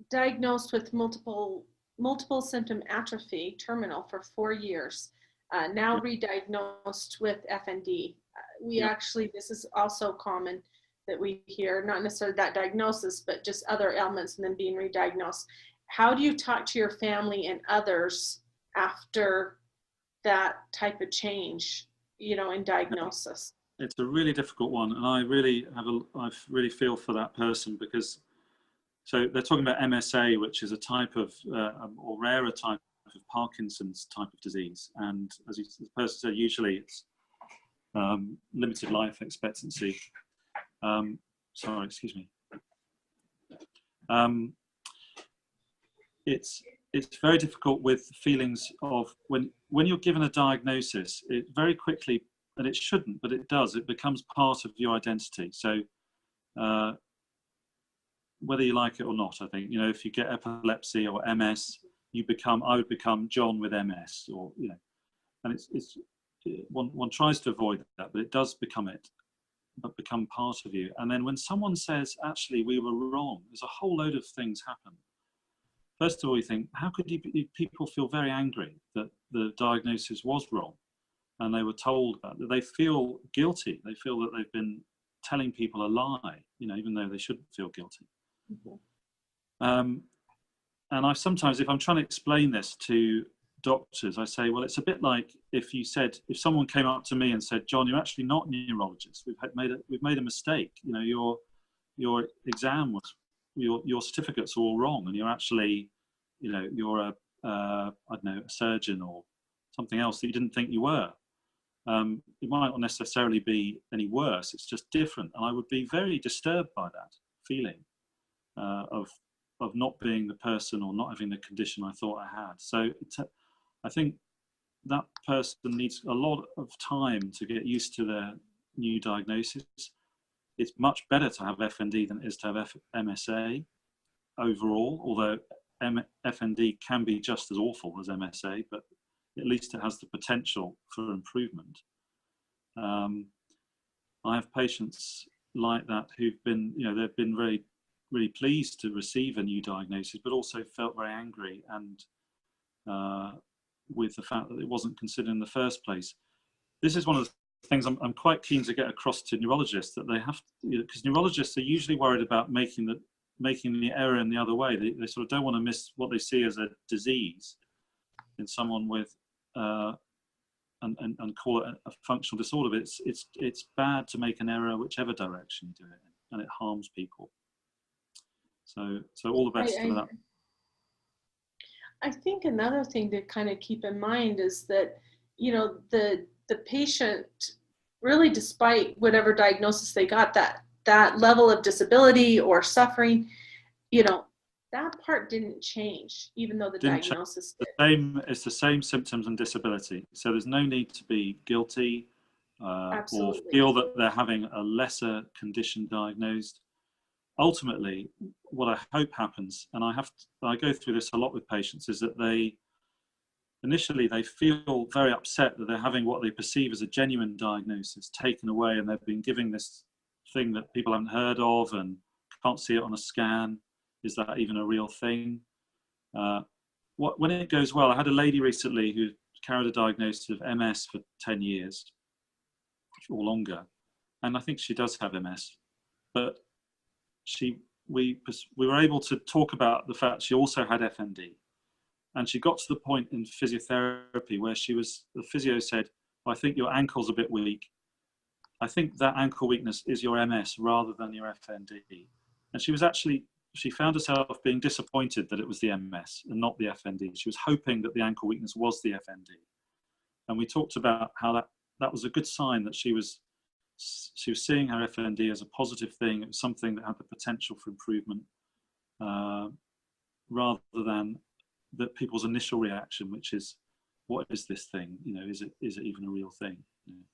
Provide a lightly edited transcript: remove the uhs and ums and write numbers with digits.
diagnosed with multiple symptom atrophy, terminal, for 4 years, now re-diagnosed with FND. We actually, this is also common that we hear, not necessarily that diagnosis, but just other ailments and then being re-diagnosed. How do you talk to your family and others after that type of change, you know, in diagnosis? It's a really difficult one, and I really feel for that person, because so they're talking about MSA, which is a type of or rarer type of Parkinson's type of disease, and as the person said, usually it's limited life expectancy. Sorry, excuse me. It's very difficult with feelings of when you're given a diagnosis, it very quickly, and it shouldn't, but it does, it becomes part of your identity. So whether you like it or not, I think, you know, if you get epilepsy or MS, I would become John with MS, or, you know, and one tries to avoid that, but it does become part of you. And then when someone says, actually, we were wrong, there's a whole load of things happen. First of all, you think, how could people feel very angry that the diagnosis was wrong and they were told about that? They feel guilty. They feel that they've been telling people a lie, you know, even though they shouldn't feel guilty. Mm-hmm. And I sometimes, if I'm trying to explain this to doctors, I say, well, it's a bit like if someone came up to me and said, John, you're actually not a neurologist. We've made a mistake. You know, your exam was, your certificates are all wrong, and you're actually, you know, you're I don't know, a surgeon or something else that you didn't think you were. It might not necessarily be any worse. It's just different, and I would be very disturbed by that feeling of not being the person or not having the condition I thought I had. So I think that person needs a lot of time to get used to their new diagnosis. It's much better to have FND than it is to have MSA overall, although FND can be just as awful as MSA, but at least it has the potential for improvement. I have patients like that who've been, you know, they've been really pleased to receive a new diagnosis, but also felt very angry and with the fact that it wasn't considered in the first place. This is one of the things I'm quite keen to get across to neurologists, that they have to, because neurologists are usually worried about making the error in the other way. They sort of don't want to miss what they see as a disease in someone with and call it a functional disorder. But it's bad to make an error whichever direction you do it in, and it harms people. So all the best for that. I think another thing to kind of keep in mind is that, you know, the patient, really, despite whatever diagnosis they got, that level of disability or suffering, you know, that part didn't change, even though the diagnosis did. It's the same symptoms and disability. So there's no need to be guilty or feel that they're having a lesser condition diagnosed. Ultimately, what I hope happens, and I go through this a lot with patients, is that initially they feel very upset that they're having what they perceive as a genuine diagnosis taken away, and they've been giving this thing that people haven't heard of and can't see it on a scan. Is that even a real thing? When it goes well, I had a lady recently who carried a diagnosis of MS for 10 years or longer, and I think she does have MS, but we were able to talk about the fact she also had FND, and she got to the point in physiotherapy where the physio said, I think your ankle's a bit weak. I think that ankle weakness is your MS rather than your FND. And she found herself being disappointed that it was the MS and not the FND. She was hoping that the ankle weakness was the FND. And we talked about how that was a good sign that she was seeing her FND as a positive thing. It was something that had the potential for improvement, rather than that people's initial reaction, which is, what is this thing? You know, is it even a real thing? You know?